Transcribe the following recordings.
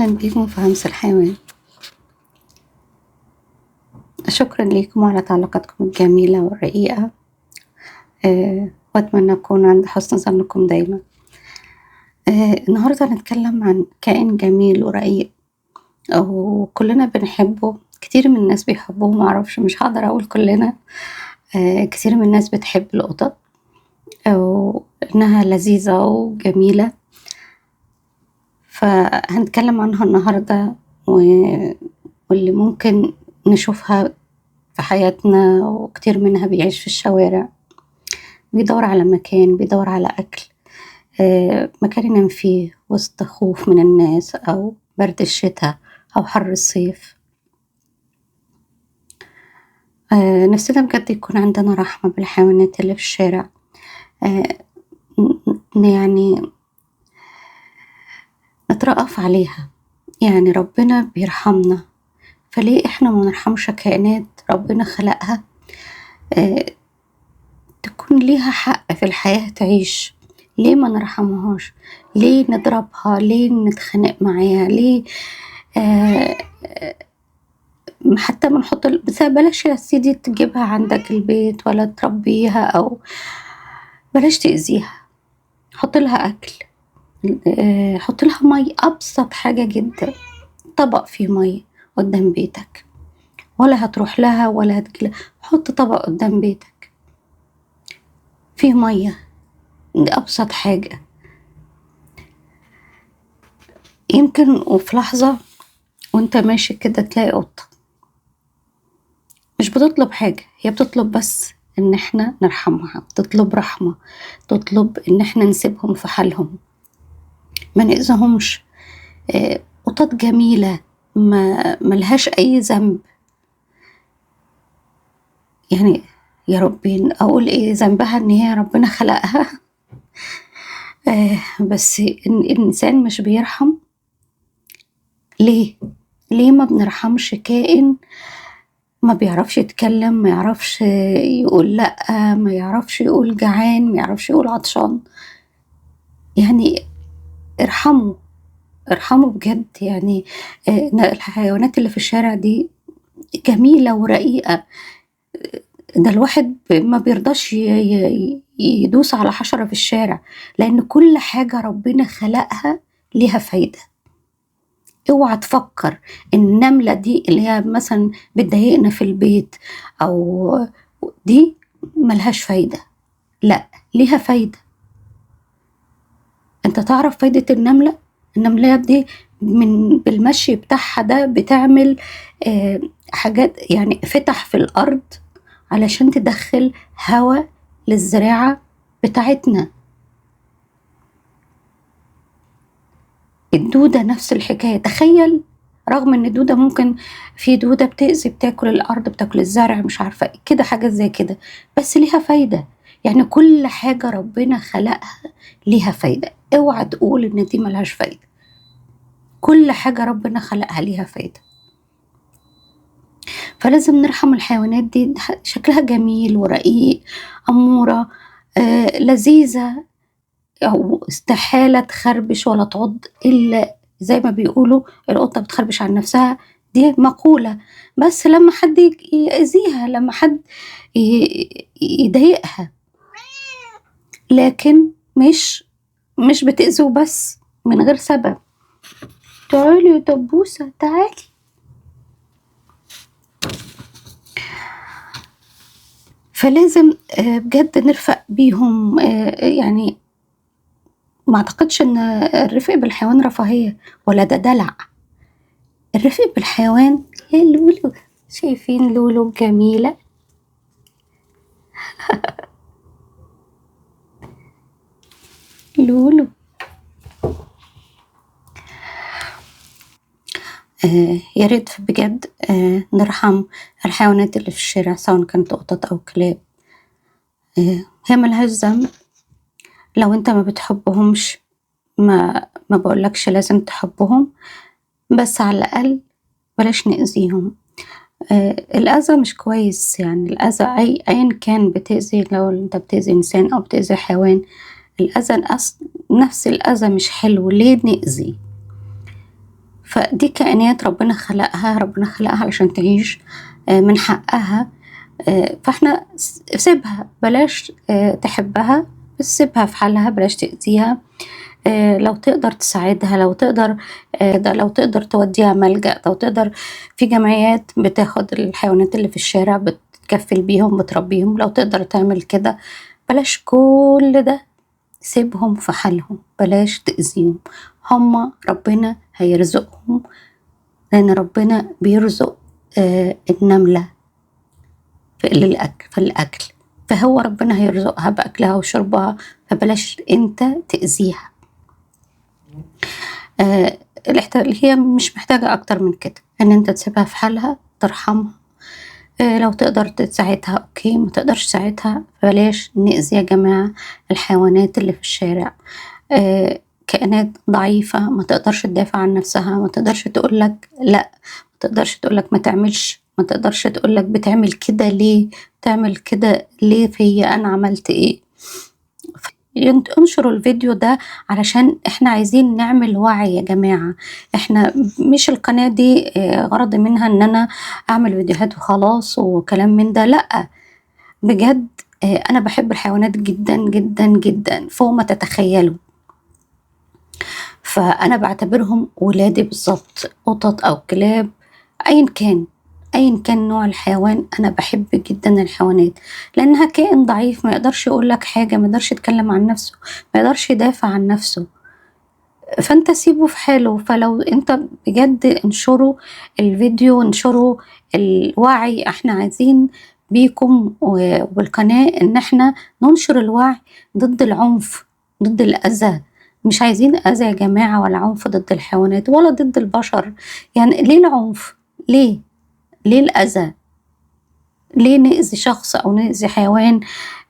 أهلا بكم في همس الحيوان. شكرا لكم على تعليقاتكم الجميلة والرقيقة. وأتمنى أكون عند حسن ظنكم دايما. النهاردة هنتكلم عن كائن جميل ورقيق وكلنا بنحبه. كتير من الناس بيحبوه، معرفش، مش هقدر أقول كلنا. كتير من الناس بتحب القطط وإنها لذيذة وجميلة، فهنتكلم عنها النهاردة واللي ممكن نشوفها في حياتنا، وكتير منها بيعيش في الشوارع، بيدور على مكان، بيدور على أكل، مكان ينام فيه وسط خوف من الناس أو برد الشتاء أو حر الصيف. نفسنا بجد يكون عندنا رحمة بالحيوانات اللي في الشارع، يعني نترأف عليها. يعني ربنا بيرحمنا، فليه إحنا ما نرحمش كائنات ربنا خلقها تكون ليها حق في الحياة تعيش؟ ليه ما نرحمهاش؟ ليه نضربها؟ ليه نتخانق معاها؟ ليه حتى ما نحط بس بلاش يا سيدي تجيبها عندك البيت ولا تربيها، أو بلاش تأذيها. حط لها أكل، حط لها مي، أبسط حاجة جدا، طبق فيه مي قدام بيتك، ولا هتروح لها ولا هتجيلها. حط طبق قدام بيتك فيه مية، دي أبسط حاجة. يمكن وفي لحظة وانت ماشي كده تلاقي قطة مش بتطلب حاجة، هي بتطلب بس ان احنا نرحمها، تطلب رحمة، تطلب ان احنا نسيبهم في حالهم، ما نأذهمش. قطط جميلة ما ملهاش اي ذنب. يعني يا ربي اقول ايه ذنبها؟ ان هي ربنا خلقها. بس الانسان مش بيرحم. ليه ما بنرحمش كائن ما بيعرفش يتكلم، ما يعرفش يقول لأ، ما يعرفش يقول جعان، ما يعرفش يقول عطشان؟ يعني ارحموا بجد. يعني الحيوانات اللي في الشارع دي جميلة ورقيقة، ده الواحد ما بيرضاش يدوس على حشرة في الشارع، لأن كل حاجة ربنا خلقها ليها فايدة. اوعى تفكر ان النملة دي اللي هي مثلا بتضايقنا في البيت او دي ملهاش فايدة. لا، ليها فايدة. انت تعرف فايدة النملة؟ النملة دي بالمشي بتاعها ده بتعمل حاجات، يعني فتح في الارض علشان تدخل هواء للزراعة بتاعتنا. الدودة نفس الحكاية. تخيل، رغم ان الدودة ممكن، في دودة بتأذي، بتاكل الأرض، بتاكل الزرع، مش عارفة كده، حاجة زي كده، بس ليها فايدة. يعني كل حاجة ربنا خلقها ليها فايدة. اوعى تقول ان دي ملهاش فايدة. كل حاجة ربنا خلقها ليها فايدة. فلازم نرحم الحيوانات دي، شكلها جميل ورقيق، أمورة، لذيذة، أو استحالة تخربش ولا تعض، إلا زي ما بيقولوا القطة بتخربش عن نفسها، دي مقولة، بس لما حد يأذيها، لما حد يضايقها، لكن مش بتأذيه بس من غير سبب. تعالي يا دبوسة، تعالي. فلازم بجد نرفق بيهم. يعني ما اعتقدش ان الرفق بالحيوان رفاهية ولا ده دلع. الرفق بالحيوان، يا لولو، شايفين لولو جميلة؟ لولو. يا ريت بجد نرحم الحيوانات اللي في الشارع، سواء كانت قطط أو كلاب. هي ملهاش ذنب. لو انت ما بتحبهمش، ما بقولكش لازم تحبهم، بس على الأقل بلاش نأذيهم. الأذى مش كويس. يعني الأذى أيا كان بتأذي، لو انت بتأذي إنسان أو بتأذي حيوان، الأذى نفس الأذى مش حلو. ليه نأذي؟ فدي كائنات ربنا خلقها علشان تعيش، من حقها. فاحنا سيبها، بلاش تحبها، بس سيبها في حالها، بلاش تأذيها. لو تقدر تساعدها، لو تقدر توديها ملجأ، لو تقدر في جمعيات بتاخد الحيوانات اللي في الشارع بتكفل بيهم بتربيهم، لو تقدر تعمل كده بلاش كل ده، سيبهم في حالهم، بلاش تأذيهم. هما ربنا هيرزقهم، لأن ربنا بيرزق النملة في الأكل، فهو ربنا هيرزقها بأكلها وشربها، فبلاش انت تأذيها. هي مش محتاجة أكتر من كده، إن أنت تسيبها في حالها، ترحمها. لو تقدر تساعدها أوكي، ما تقدرش تساعدها بلاش نأذي يا جماعة الحيوانات اللي في الشارع. كائنات ضعيفة، ما تقدرش تدافع عن نفسها، ما تقدرش تقولك لأ، ما تقدرش تقولك ما تعملش، ما تقدرش تقولك بتعمل كده ليه، بتعمل كده ليه فيا، أنا عملت إيه. انشروا الفيديو ده علشان احنا عايزين نعمل وعي يا جماعة. احنا مش القناة دي غرضي منها ان انا اعمل فيديوهات وخلاص وكلام من ده، لأ بجد. انا بحب الحيوانات جدا جدا جدا فوق ما تتخيلوا، فانا بعتبرهم ولادي بالظبط، قطط او كلاب، ايا كان نوع الحيوان. انا بحب جدا الحيوانات لانها كائن ضعيف، ما يقدرش يقول لك حاجه، ما يقدرش يتكلم عن نفسه، ما يقدرش يدافع عن نفسه، فانت سيبه في حاله. فلو انت بجد انشروا الفيديو، انشروا الوعي. احنا عايزين بيكم والقناه ان احنا ننشر الوعي ضد العنف، ضد الاذى. مش عايزين اذى يا جماعه، ولا عنف ضد الحيوانات ولا ضد البشر. يعني ليه العنف؟ ليه الأذى؟ ليه نأذي شخص أو نأذي حيوان؟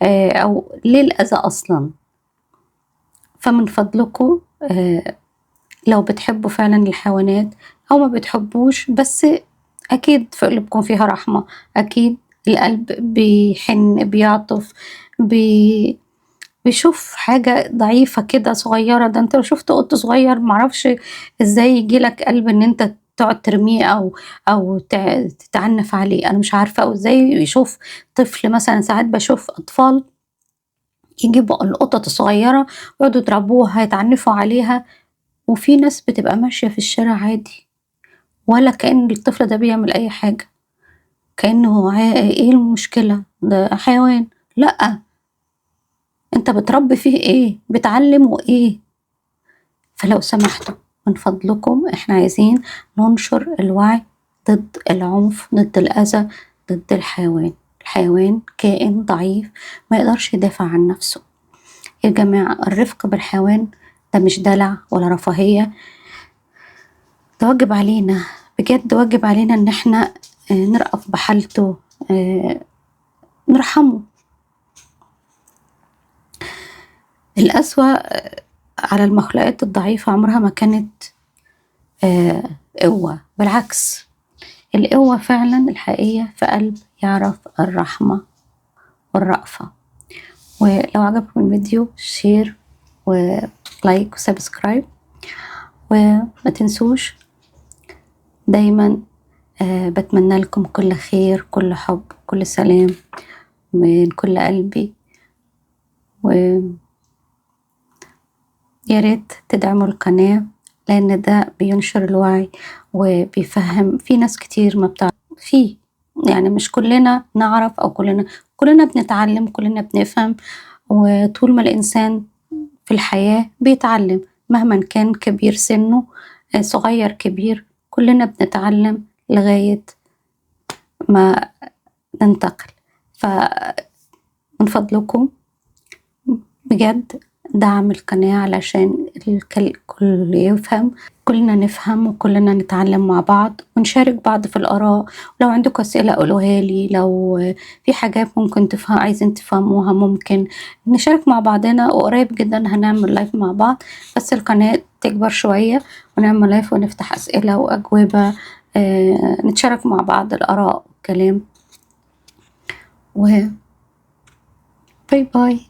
أو ليه الأذى أصلا؟ فمن فضلكم لو بتحبوا فعلا الحيوانات أو ما بتحبوش، بس أكيد في قلوبكم فيها رحمة، أكيد القلب بيحن بيعطف، بيشوف حاجة ضعيفة كده صغيرة. ده انت لو شفت قط صغير معرفش ازاي يجيلك قلب ان انت تقعد ترميه او تتعنف عليه، انا مش عارفة. او ازاي يشوف طفل مثلا، ساعات بشوف اطفال يجيبوا القطط الصغيرة ويقعدوا يضربوها يتعنفوا عليها، وفي ناس بتبقى ماشية في الشارع عادي ولا كأن الطفل ده بيعمل اي حاجة، كأنه ايه المشكلة، ده حيوان. لأ، انت بتربي فيه ايه، بتعلمه ايه. فلو سمحتوا من فضلكم احنا عايزين ننشر الوعي ضد العنف، ضد الأذى، ضد الحيوان كائن ضعيف ما يقدرش يدافع عن نفسه. يا جماعة الرفق بالحيوان ده مش دلع ولا رفاهية، ده واجب علينا، بجد واجب علينا ان احنا نرأف بحالته، نرحمه. القسوة على المخلوقات الضعيفة عمرها ما كانت قوة، بالعكس القوة فعلا الحقيقية في قلب يعرف الرحمة والرأفة. ولو عجبكم الفيديو شير ولايك وسبسكرايب، وما تنسوش دايما بتمنى لكم كل خير، كل حب، كل سلام من كل قلبي. ويا ريت تدعموا القناة، لأن ده بينشر الوعي وبيفهم. في ناس كتير ما بتعرف فيه، يعني مش كلنا نعرف أو كلنا بنتعلم، كلنا بنفهم. وطول ما الإنسان في الحياة بيتعلم مهما كان كبير سنه، صغير كبير، كلنا بنتعلم لغاية ما ننتقل. فمن فضلكم بجد دعم القناة علشان الكل يفهم، كلنا نفهم وكلنا نتعلم مع بعض ونشارك بعض في الآراء. لو عندكم أسئلة قولوها لي، لو في حاجات ممكن عايزين تفهموها ممكن نشارك مع بعضنا. وقريب جدا هنعمل لايف مع بعض، بس القناة تكبر شوية ونعمل لايف ونفتح أسئلة وأجوبة، نتشارك مع بعض الآراء والكلام. باي باي.